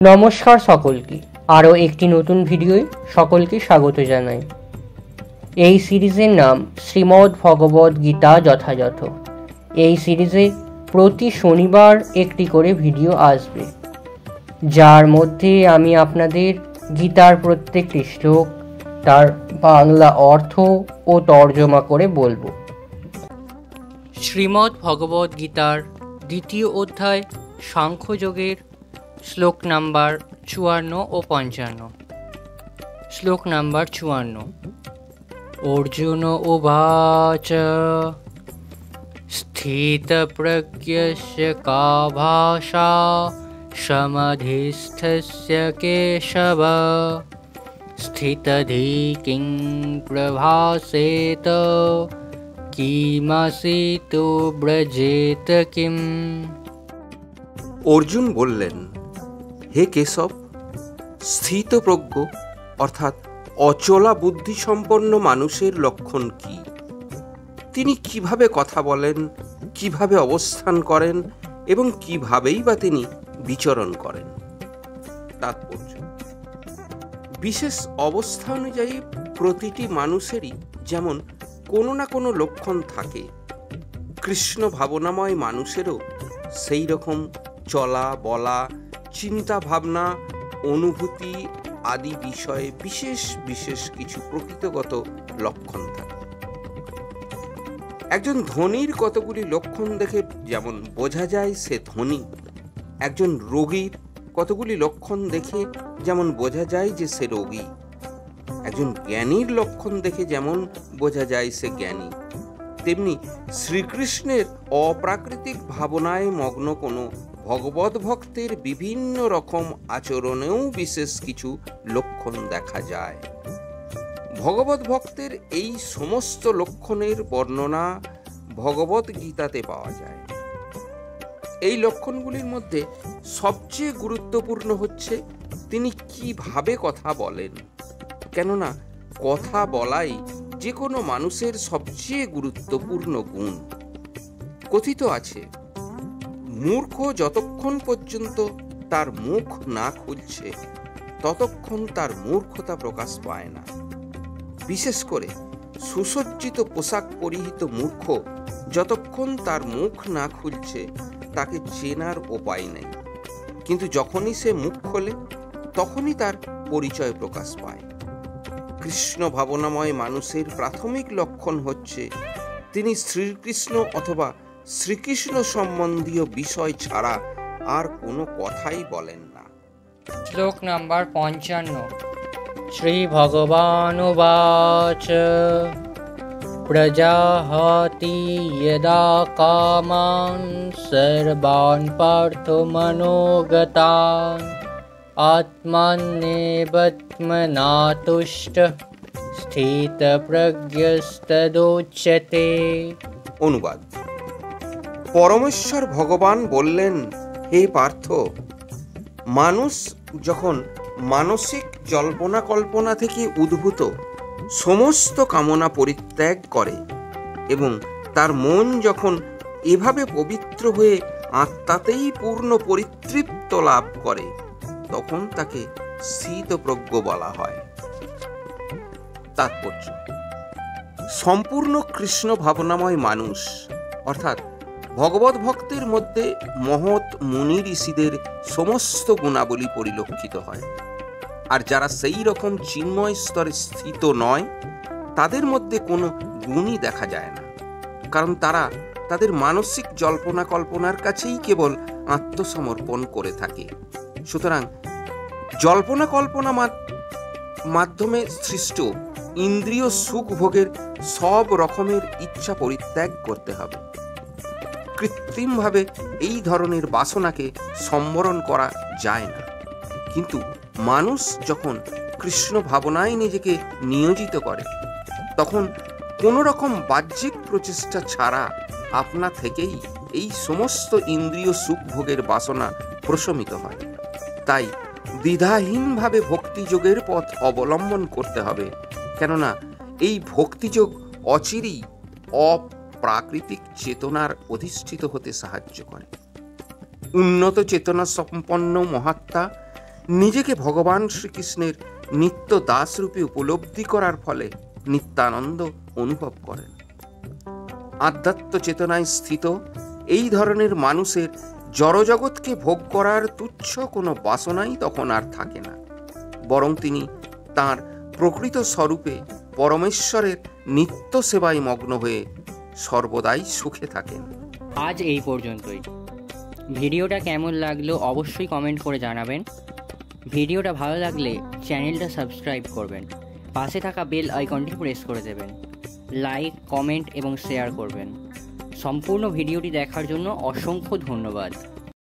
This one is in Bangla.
নমস্কার সকলকে, আরও একটি নতুন ভিডিওয় সকলকে স্বাগত জানাই। এই সিরিজের নাম শ্রীমদ্ ভগবদ গীতা যথাযথ। এই সিরিজে প্রতি শনিবার একটি করে ভিডিও আসবে, যার মধ্যে আমি আপনাদের গীতার প্রত্যেকটি শ্লোক, তার বাংলা অর্থ ও তর্জমা করে বলবো। শ্রীমদ্ ভগবদ গীতার দ্বিতীয় অধ্যায় সাংখ্যযোগের শ্লোক নাম্বার 54 ও 55। শ্লোক নাম্বার 54। অর্জুন উবাচ স্থিতপ্রজ্ঞস্য কা ভাষা সমাধিস্থস্য কেশব স্থিতধি কিং প্রভাসেত কিমাসিতো ব্রজেত কিম। অর্জুন বললেন, হে কেশব, স্থিতপ্রজ্ঞ অর্থাৎ অচলা বুদ্ধিসম্পন্ন মানুষের লক্ষণ কি? তিনি কিভাবে কথা বলেন, কিভাবে অবস্থান করেন এবং কিভাবেই বা তিনি বিচরণ করেন? তাৎপর্য: বিশেষ অবস্থা অনুযায়ী প্রতিটি মানুষেরই যেমন কোনো না কোনো লক্ষণ থাকে, কৃষ্ণ ভাবনাময় মানুষেরও সেই রকম চলা বলা, চিন্তা ভাবনা, অনুভূতি আদি বিষয়ে বিশেষ বিশেষ কিছু প্রকৃতিগত লক্ষণ থাকে। একজন ধনীর কতগুলি লক্ষণ দেখে যেমন বোঝা যায় সে ধনী, একজন রোগীর কতগুলি লক্ষণ দেখে যেমন বোঝা যায় যে সে রোগী, একজন জ্ঞানীর লক্ষণ দেখে যেমন বোঝা যায় সে জ্ঞানী, তেমনি শ্রীকৃষ্ণের অপ্রাকৃতিক ভাবনায় মগ্ন কোনো ভগবত ভক্তের বিভিন্ন রকম আচরণেও বিশেষ কিছু লক্ষণ দেখা যায়। ভগবত ভক্তের এই সমস্ত লক্ষণের বর্ণনা ভগবত গীতাতে পাওয়া যায়। এই লক্ষণগুলির মধ্যে সবচেয়ে গুরুত্বপূর্ণ হচ্ছে তিনি কিভাবে কথা বলেন, কেননা কথা বলাই যে কোনো মানুষের সবচেয়ে গুরুত্বপূর্ণ গুণ। কথিত আছে, মূর্খ যতক্ষণ পর্যন্ত তার মুখ না খুলছে ততক্ষণ তার মূর্খতা প্রকাশ পায় না। বিশেষ করে সুসজ্জিত পোশাক পরিহিত মূর্খ যতক্ষণ তার মুখ না খুলছে তাকে চেনার উপায় নেই, কিন্তু যখনই সে মুখ খোলে তখনই তার পরিচয় প্রকাশ পায়। কৃষ্ণ ভাবনাময় মানুষের প্রাথমিক লক্ষণ হচ্ছে তিনি শ্রীকৃষ্ণ অথবা শ্রীকৃষ্ণ সম্বন্ধীয় বিষয় ছাড়া আর কোনো কথাই বলেন না। শ্লোক নাম্বার 55। শ্রী ভগবানুবাচ প্রজাহতি যদা কামান সর্বান পার্থ মনোগতান আত্মন্যেবাত্মনা তুষ্ট স্থিতপ্রজ্ঞস্তদুচ্যতে। অনুবাদ: পরমেশ্বর ভগবান বললেন, হে পার্থ, মানুষ যখন মানসিক জল্পনা কল্পনা থেকে উদ্ভূত সমস্ত কামনা পরিত্যাগ করে এবং তার মন যখন এভাবে পবিত্র হয়ে আত্মাতেই পূর্ণ পরিতৃপ্ত লাভ করে তখন তাকে স্থিতপ্রজ্ঞ বলা হয়। তাৎপর্য: সম্পূর্ণ কৃষ্ণ ভাবনাময় মানুষ অর্থাৎ ভগবত ভক্তের মধ্যে মহৎ মুনি ঋষিদের সমস্ত গুণাবলী পরিলক্ষিত হয়, আর যারা সেই রকম চিন্ময় স্তরে স্থিত নয় তাদের মধ্যে কোনো গুণই দেখা যায় না, কারণ তারা তাদের মানসিক জল্পনা কল্পনার কাছেই কেবল আত্মসমর্পণ করে থাকে। সুতরাং জল্পনা কল্পনা মাধ্যমে সৃষ্ট ইন্দ্রিয় সুখ ভোগের সব রকমের ইচ্ছা পরিত্যাগ করতে হবে। কৃত্রিমভাবে এই ধরনের বাসনাকে সম্বরণ করা যায় না, কিন্তু মানুষ যখন কৃষ্ণ ভাবনায় নিজেকে নিয়োজিত করে তখন কোনো রকম বাহ্যিক প্রচেষ্টা ছাড়া আপনা থেকেই এই সমস্ত ইন্দ্রিয় সুখ ভোগের বাসনা প্রশমিত হয়। তাই দ্বিধাহীনভাবে ভক্তিযোগের পথ অবলম্বন করতে হবে, কেননা এই ভক্তিযোগ অচিরেই অপ্রাকৃতিক চেতনার অধিষ্ঠিত হতে সাহায্য করে। উন্নত চেতনা সম্পন্ন মহাত্মা নিজেকে ভগবান শ্রীকৃষ্ণের নিত্য দাসরূপে উপলব্ধি করার ফলে নিত্যানন্দ অনুভব করেন। আধ্যাত্ম চেতনায় স্থিত এই ধরনের মানুষের জড়জগৎকে ভোগ করার তুচ্ছ কোনো বাসনাই তখন আর থাকে না, বরং তিনি তার প্রকৃত স্বরূপে পরমেশ্বরের নিত্য সেবায় মগ্ন হয়ে সর্বদাই সুখে থাকেন। আজ এই পর্যন্তই। ভিডিওটা কেমন লাগলো অবশ্যই কমেন্ট করে জানাবেন। ভিডিওটা ভালো লাগলে চ্যানেলটা সাবস্ক্রাইব করবেন, পাশে থাকা বেল আইকনটি প্রেস করে দেবেন, লাইক, কমেন্ট এবং শেয়ার করবেন। সম্পূর্ণ ভিডিওটি দেখার জন্য অসংখ্য ধন্যবাদ।